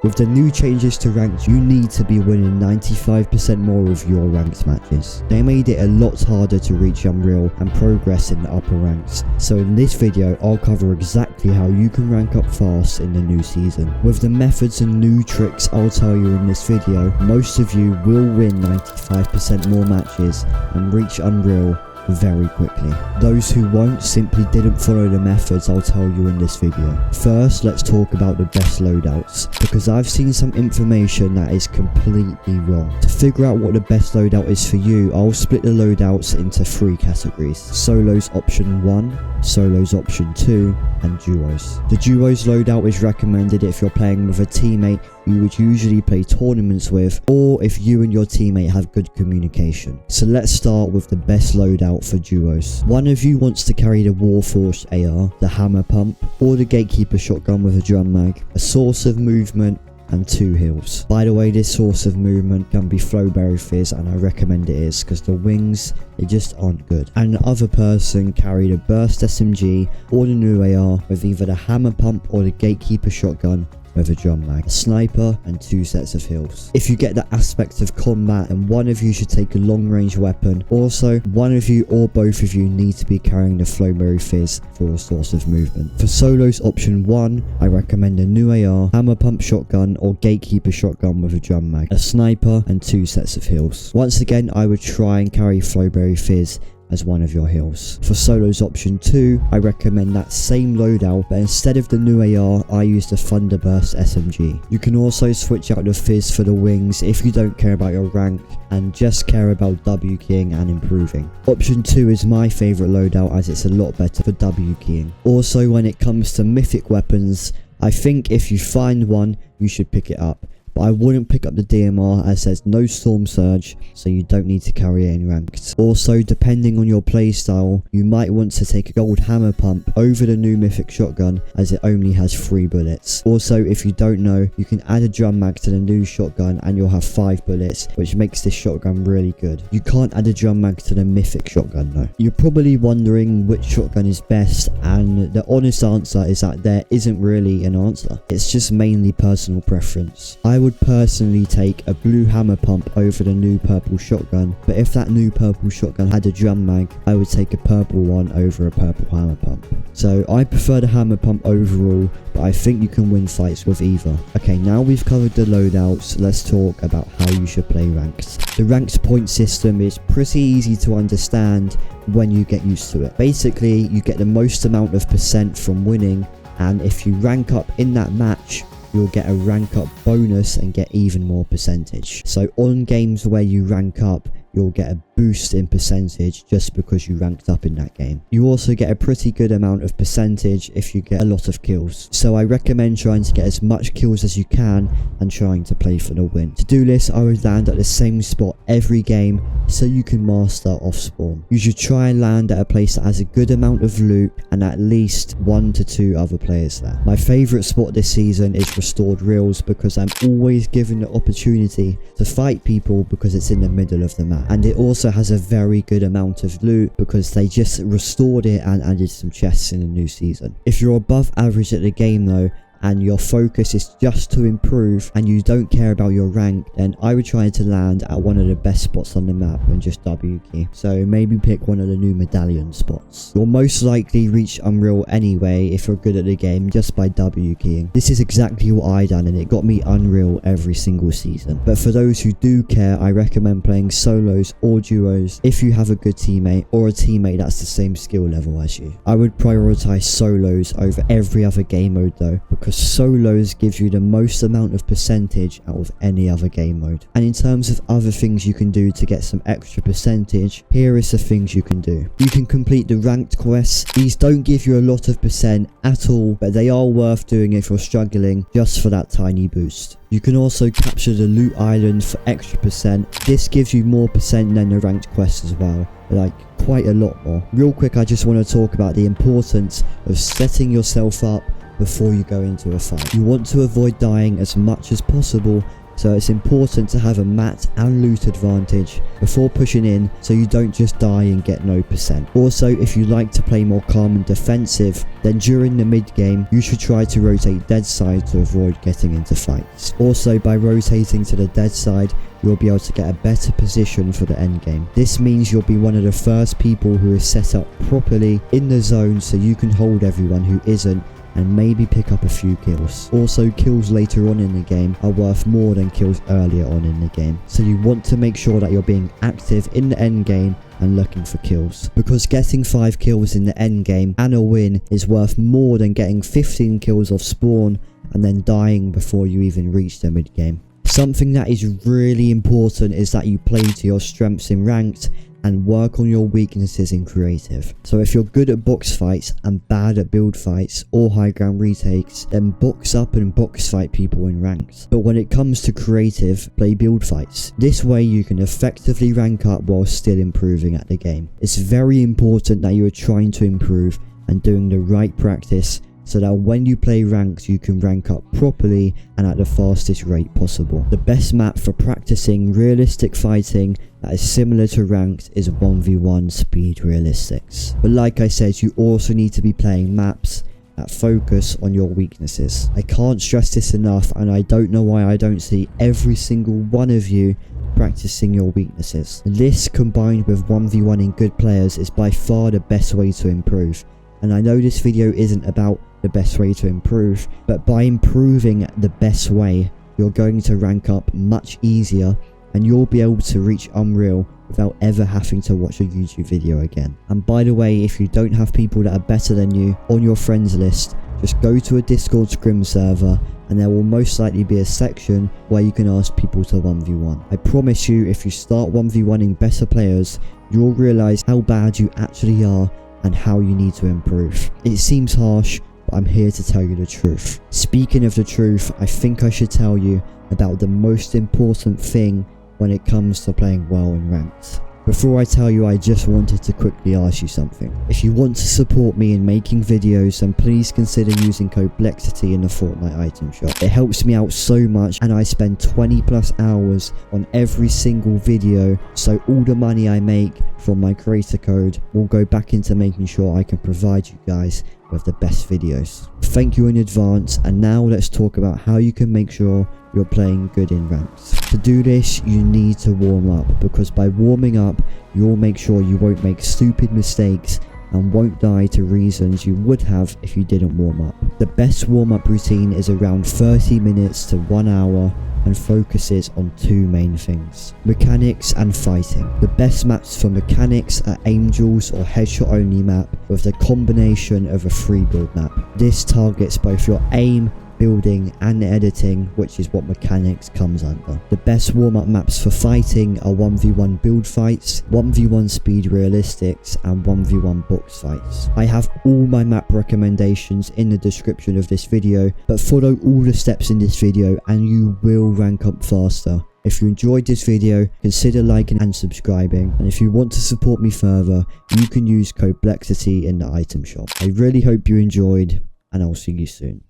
With the new changes to ranked, you need to be winning 95% more of your ranked matches. They made it a lot harder to reach Unreal and progress in the upper ranks. So in this video, I'll cover exactly how you can rank up fast in the new season. With the methods and new tricks I'll tell you in this video, most of you will win 95% more matches and reach Unreal very quickly. Those who won't simply didn't follow the methods I'll tell you in this video. First, let's talk about the best loadouts, because I've seen some information that is completely wrong. To figure out what the best loadout is for you, I'll split the loadouts into 3 categories: solos option 1, solos option 2, and duos. The duos loadout is recommended if you're playing with a teammate you would usually play tournaments with, or if you and your teammate have good communication. So let's start with the best loadout for duos. One of you wants to carry the Warforged AR, the hammer pump, or the gatekeeper shotgun with a drum mag, a source of movement, and 2 heals. By the way, this source of movement can be Flowberry Fizz, and I recommend it is because the wings, they just aren't good. And the other person carried a burst SMG or the new AR with either the hammer pump or the gatekeeper shotgun with a drum mag, a sniper, and 2 sets of heals. If you get the aspect of combat, and one of you should take a long range weapon. Also, one of you or both of you need to be carrying the Flowberry Fizz for a source of movement. For solos option 1, I recommend a new AR, hammer pump shotgun, or gatekeeper shotgun with a drum mag, a sniper, and 2 sets of heals. Once again, I would try and carry Flowberry Fizz as one of your heals. For solos option 2, I recommend that same loadout, but instead of the new AR, I use the Thunderburst SMG. You can also switch out the Fizz for the wings if you don't care about your rank and just care about W keying and improving. Option 2 is my favourite loadout as it's a lot better for W keying. Also, when it comes to mythic weapons, I think if you find one, you should pick it up. But I wouldn't pick up the DMR as there's no Storm Surge, so you don't need to carry it in ranked. Also, depending on your playstyle, you might want to take a gold hammer pump over the new mythic shotgun as it only has 3 bullets. Also, if you don't know, you can add a drum mag to the new shotgun and you'll have 5 bullets, which makes this shotgun really good. You can't add a drum mag to the mythic shotgun though. You're probably wondering which shotgun is best, and the honest answer is that there isn't really an answer. It's just mainly personal preference. I would personally take a blue hammer pump over the new purple shotgun, but if that new purple shotgun had a drum mag, I would take a purple one over a purple hammer pump. So I prefer the hammer pump overall, but I think you can win fights with either. Okay, now we've covered the loadouts, let's talk about how you should play ranked. The ranked point system is pretty easy to understand when you get used to it. Basically, you get the most amount of percent from winning, and if you rank up in that match, you'll get a rank up bonus and get even more percentage. So on games where you rank up, you'll get a boost in percentage just because you ranked up in that game. You also get a pretty good amount of percentage if you get a lot of kills. So I recommend trying to get as much kills as you can and trying to play for the win. To do this, I would land at the same spot every game so you can master off spawn. You should try and land at a place that has a good amount of loot and at least 1 to 2 other players there. My favourite spot this season is restored reels because I'm always given the opportunity to fight people because it's in the middle of the map. And it also has a very good amount of loot because they just restored it and added some chests in the new season. If you're above average at the game though, and your focus is just to improve and you don't care about your rank, then I would try to land at one of the best spots on the map and just W key. So maybe pick one of the new medallion spots. You'll most likely reach Unreal anyway if you're good at the game just by W keying. This is exactly what I done and it got me Unreal every single season. But for those who do care, I recommend playing solos or duos if you have a good teammate or a teammate that's the same skill level as you. I would prioritize solos over every other game mode though, because solos gives you the most amount of percentage out of any other game mode. And in terms of other things you can do to get some extra percentage, here is the things you can do. You can complete the ranked quests. These don't give you a lot of percent at all, but they are worth doing if you're struggling just for that tiny boost. You can also capture the loot island for extra percent. This gives you more percent than the ranked quests as well, like quite a lot more. Real quick, I just want to talk about the importance of setting yourself up before you go into a fight. You want to avoid dying as much as possible so it's important to have a mat and loot advantage before pushing in, so you don't just die and get no percent. Also, if you like to play more calm and defensive, then during the mid game you should try to rotate dead side to avoid getting into fights. Also, by rotating to the dead side, you'll be able to get a better position for the end game. This means you'll be one of the first people who is set up properly in the zone, so you can hold everyone who isn't and maybe pick up a few kills. Also, kills later on in the game are worth more than kills earlier on in the game, so you want to make sure that you're being active in the end game and looking for kills, because getting 5 kills in the end game and a win is worth more than getting 15 kills off spawn and then dying before you even reach the mid game. Something that is really important is that you play to your strengths in ranked and work on your weaknesses in creative. So if you're good at box fights and bad at build fights or high ground retakes, then box up and box fight people in ranked. But when it comes to creative, play build fights. This way you can effectively rank up while still improving at the game. It's very important that you are trying to improve and doing the right practice, so that when you play ranks you can rank up properly and at the fastest rate possible. The best map for practicing realistic fighting that is similar to ranked is 1v1 speed realistics. But like I said, you also need to be playing maps that focus on your weaknesses. I can't stress this enough, and I don't know why I don't see every single one of you practicing your weaknesses. This combined with 1v1ing good players is by far the best way to improve. And I know this video isn't about the best way to improve, but by improving the best way, you're going to rank up much easier and you'll be able to reach Unreal without ever having to watch a YouTube video again. And by the way, if you don't have people that are better than you on your friends list, just go to a Discord scrim server and there will most likely be a section where you can ask people to 1v1. I promise you, if you start 1v1ing better players, you'll realise how bad you actually are and how you need to improve. It seems harsh, but I'm here to tell you the truth. Speaking of the truth, I think I should tell you about the most important thing when it comes to playing well in ranked. Before I tell you, I just wanted to quickly ask you something. If you want to support me in making videos, then please consider using code Blexiti in the Fortnite item shop. It helps me out so much, and I spend 20+ hours on every single video, so all the money I make from my creator code will go back into making sure I can provide you guys with the best videos. Thank you in advance, and now let's talk about how you can make sure you're playing good in ranks. To do this, you need to warm up, because by warming up, you'll make sure you won't make stupid mistakes and won't die to reasons you would have if you didn't warm up. The best warm-up routine is around 30 minutes to 1 hour and focuses on 2 main things: mechanics and fighting. The best maps for mechanics are Angels or headshot only map with the combination of a Freebuild map. This targets both your aim, building and editing, which is what mechanics comes under. The best warm-up maps for fighting are 1v1 build fights, 1v1 speed realistics and 1v1 box fights. I have all my map recommendations in the description of this video, but follow all the steps in this video and you will rank up faster. If you enjoyed this video, consider liking and subscribing, and if you want to support me further, you can use code Blexiti in the item shop. I really hope you enjoyed, and I'll see you soon.